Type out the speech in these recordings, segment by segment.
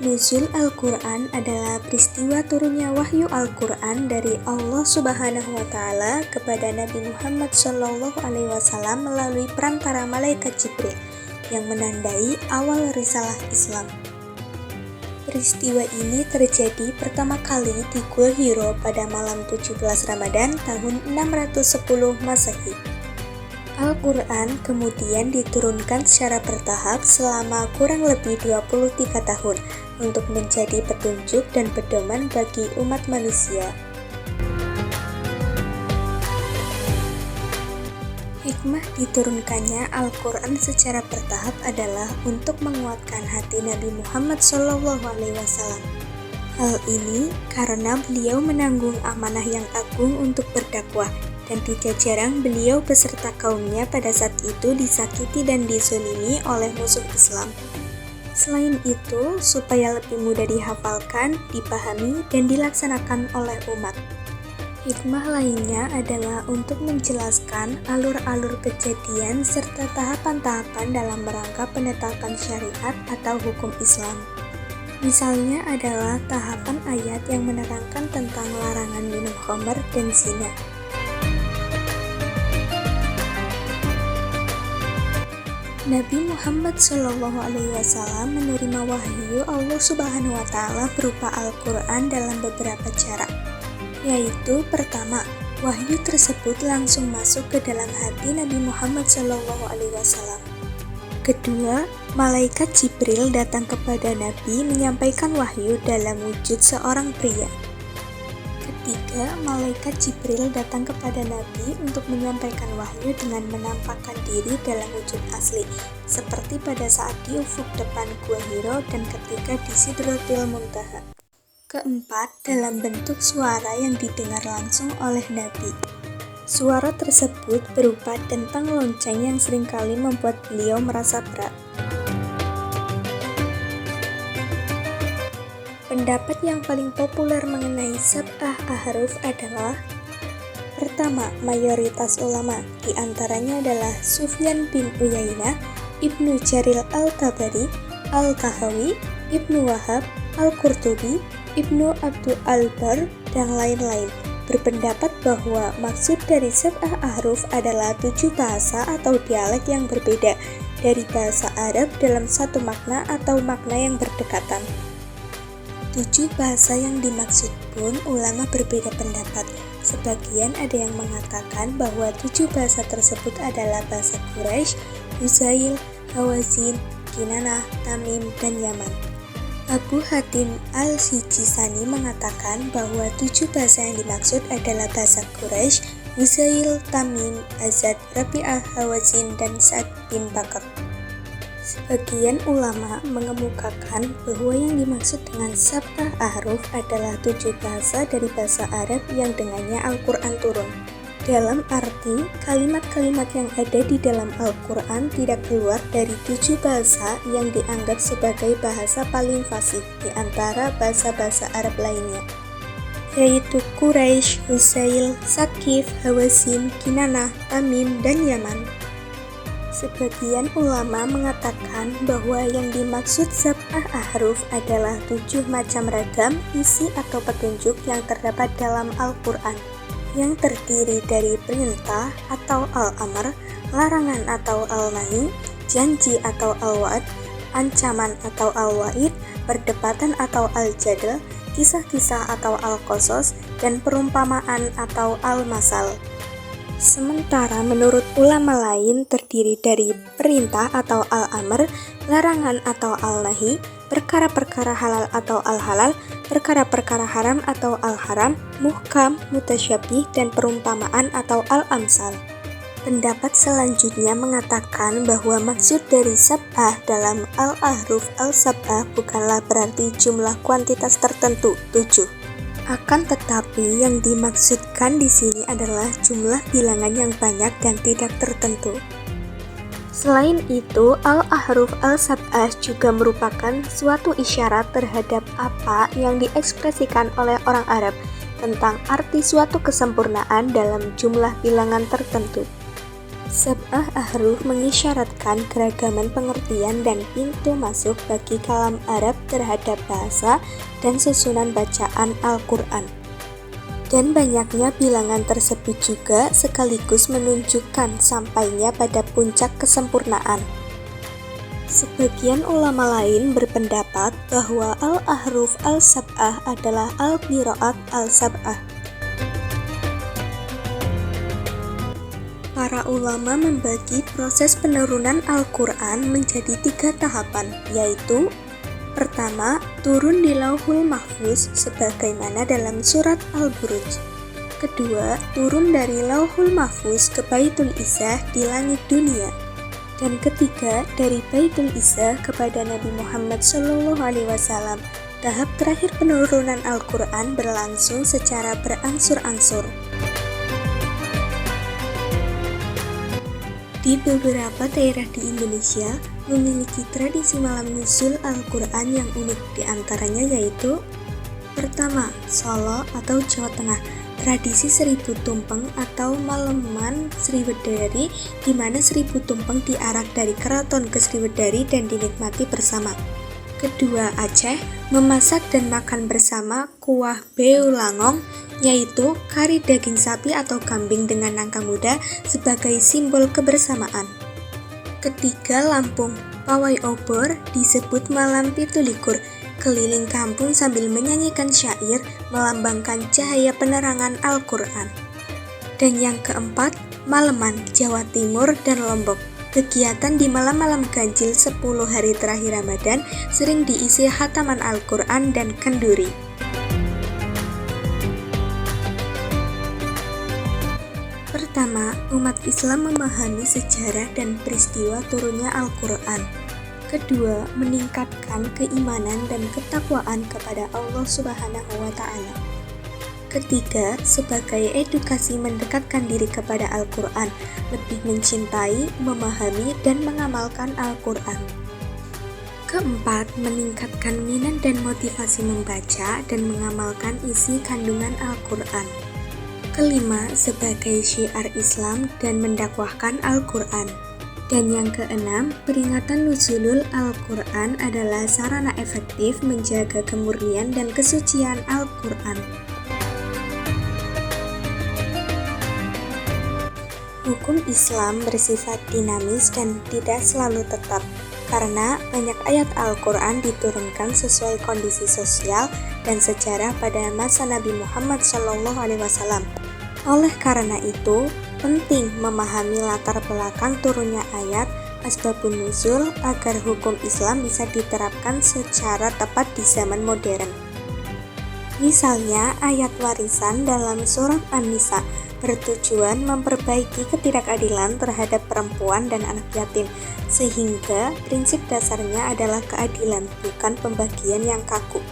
Nuzul Al-Quran adalah peristiwa turunnya wahyu Al-Quran dari Allah Subhanahu wa Ta'ala kepada Nabi Muhammad SAW melalui perantara malaikat Jibril yang menandai awal risalah Islam. Peristiwa ini terjadi pertama kali di Gua Hiro pada malam 17 Ramadan tahun 610 Masehi. Al-Quran kemudian diturunkan secara bertahap selama kurang lebih 23 tahun untuk menjadi petunjuk dan pedoman bagi umat manusia. Hikmah diturunkannya Al-Quran secara bertahap adalah untuk menguatkan hati Nabi Muhammad SAW. Hal ini karena beliau menanggung amanah yang agung untuk berdakwah, dan tidak jarang beliau beserta kaumnya pada saat itu disakiti dan dizalimi oleh musuh Islam. Selain itu, supaya lebih mudah dihafalkan, dipahami, dan dilaksanakan oleh umat. Hikmah lainnya adalah untuk menjelaskan alur-alur kejadian serta tahapan-tahapan dalam rangka penetapan syariat atau hukum Islam. Misalnya adalah tahapan ayat yang menerangkan tentang larangan minum khamr dan zina. Nabi Muhammad SAW menerima wahyu Allah Subhanahu wa Ta'ala berupa Al-Quran dalam beberapa cara, yaitu pertama, wahyu tersebut langsung masuk ke dalam hati Nabi Muhammad SAW. Kedua, malaikat Jibril datang kepada Nabi menyampaikan wahyu dalam wujud seorang pria. Ketiga, malaikat Jibril datang kepada Nabi untuk menyampaikan wahyu dengan menampakkan diri dalam wujud asli, seperti pada saat di ufuk depan Gua Hiro dan ketika di Sidratul Muntaha. Keempat, dalam bentuk suara yang didengar langsung oleh Nabi. Suara tersebut berupa dentang lonceng yang seringkali membuat beliau merasa berat. Pendapat yang paling populer mengenai sab'ah ahruf adalah: pertama, mayoritas ulama, di antaranya adalah Sufyan bin Uyainah, Ibnu Jarir Al-Tabari, Al-Tahawi, Ibnu Wahab, Al-Qurtubi, Ibnu Abdul Al-Bar, dan lain-lain, berpendapat bahwa maksud dari sab'ah ahruf adalah 7 bahasa atau dialek yang berbeda dari bahasa Arab dalam satu makna atau makna yang berdekatan. 7 bahasa yang dimaksud pun ulama berbeda pendapat. Sebagian ada yang mengatakan bahwa 7 bahasa tersebut adalah bahasa Quraisy, Huzail, Hawazin, Kinanah, Tamim, dan Yaman. Abu Hatim Al-Sijistani mengatakan bahwa 7 bahasa yang dimaksud adalah bahasa Quraisy, Huzail, Tamim, Azad, Rabi'ah, Hawazin, dan Sa'ad bin Bakr. Sebagian ulama mengemukakan bahwa yang dimaksud dengan sab'ah ahruf adalah 7 bahasa dari bahasa Arab yang dengannya Al-Quran turun. Dalam arti, kalimat-kalimat yang ada di dalam Al-Quran tidak keluar dari 7 bahasa yang dianggap sebagai bahasa paling fasih di antara bahasa-bahasa Arab lainnya, yaitu Quraisy, Huzail, Saqif, Hawazin, Kinanah, Tamim, dan Yaman. Sebagian ulama mengatakan bahwa yang dimaksud sab'ah ahruf adalah 7 macam ragam isi atau petunjuk yang terdapat dalam Al-Quran, yang terdiri dari perintah atau al-amr, larangan atau al-nahi, janji atau al-wa'd, ancaman atau al-wa'id, perdebatan atau al-jadal, kisah-kisah atau al-qasas, dan perumpamaan atau al-masal. Sementara menurut ulama lain terdiri dari perintah atau al-amr, larangan atau al-nahi, perkara-perkara halal atau al-halal, perkara-perkara haram atau al-haram, muhkam, mutasyabih, dan perumpamaan atau al-amsal. Pendapat selanjutnya mengatakan bahwa maksud dari sab'ah dalam al-ahruf al-sab'ah bukanlah berarti jumlah kuantitas tertentu, 7. Akan tetapi yang dimaksudkan di sini adalah jumlah bilangan yang banyak dan tidak tertentu. Selain itu, al-ahruf al-sab'ah juga merupakan suatu isyarat terhadap apa yang diekspresikan oleh orang Arab tentang arti suatu kesempurnaan dalam jumlah bilangan tertentu. Sab'ah ahruf mengisyaratkan keragaman pengertian dan pintu masuk bagi kalam Arab terhadap bahasa dan susunan bacaan Al-Quran. Dan banyaknya bilangan tersebut juga sekaligus menunjukkan sampainya pada puncak kesempurnaan. Sebagian ulama lain berpendapat bahwa al-ahruf al-sab'ah adalah al-qiraat al-sab'ah. Para ulama membagi proses penurunan Al-Quran menjadi 3 tahapan, yaitu: pertama, turun di Lauhul Mahfuz sebagaimana dalam surat Al-Buruj. Kedua, turun dari Lauhul Mahfuz ke Baitul Izzah di langit dunia. Dan ketiga, dari Baitul Izzah kepada Nabi Muhammad SAW. Tahap terakhir penurunan Al-Quran berlangsung secara berangsur-angsur. Di beberapa daerah di Indonesia memiliki tradisi malam nuzul Al-Quran yang unik, diantaranya yaitu: pertama, Solo atau Jawa Tengah, tradisi 1000 tumpeng atau Maleman Sriwedari, di mana 1000 tumpeng diarak dari keraton ke Sriwedari dan dinikmati bersama. Kedua, Aceh, memasak dan makan bersama kuah beulangong, yaitu kari daging sapi atau kambing dengan nangka muda sebagai simbol kebersamaan. Ketiga, Lampung, pawai obor disebut malam pitulikur, keliling kampung sambil menyanyikan syair melambangkan cahaya penerangan Al-Quran. Dan yang keempat, Maleman, Jawa Timur dan Lombok. Kegiatan di malam-malam ganjil 10 hari terakhir Ramadan sering diisi khataman Al-Quran dan kenduri. Pertama, umat Islam memahami sejarah dan peristiwa turunnya Al-Quran. Kedua, meningkatkan keimanan dan ketakwaan kepada Allah Subhanahu wa Ta'ala. Ketiga, sebagai edukasi mendekatkan diri kepada Al-Quran, lebih mencintai, memahami, dan mengamalkan Al-Quran. Keempat, meningkatkan minat dan motivasi membaca dan mengamalkan isi kandungan Al-Quran. Kelima, sebagai syiar Islam dan mendakwahkan Al-Quran. Dan yang keenam, peringatan nuzulul Al-Quran adalah sarana efektif menjaga kemurnian dan kesucian Al-Quran. Hukum Islam bersifat dinamis dan tidak selalu tetap, karena banyak ayat Al-Quran diturunkan sesuai kondisi sosial dan sejarah pada masa Nabi Muhammad SAW. Oleh karena itu, penting memahami latar belakang turunnya ayat, asbabun nuzul, agar hukum Islam bisa diterapkan secara tepat di zaman modern. Misalnya, ayat warisan dalam surat An-Nisa bertujuan memperbaiki ketidakadilan terhadap perempuan dan anak yatim, sehingga prinsip dasarnya adalah keadilan, bukan pembagian yang kaku.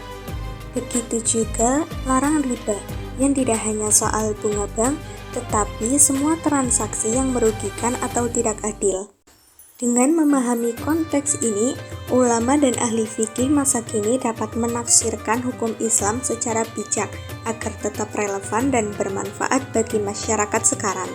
Begitu juga larangan riba, yang tidak hanya soal bunga bank, tetapi semua transaksi yang merugikan atau tidak adil. Dengan memahami konteks ini, ulama dan ahli fikih masa kini dapat menafsirkan hukum Islam secara bijak agar tetap relevan dan bermanfaat bagi masyarakat sekarang.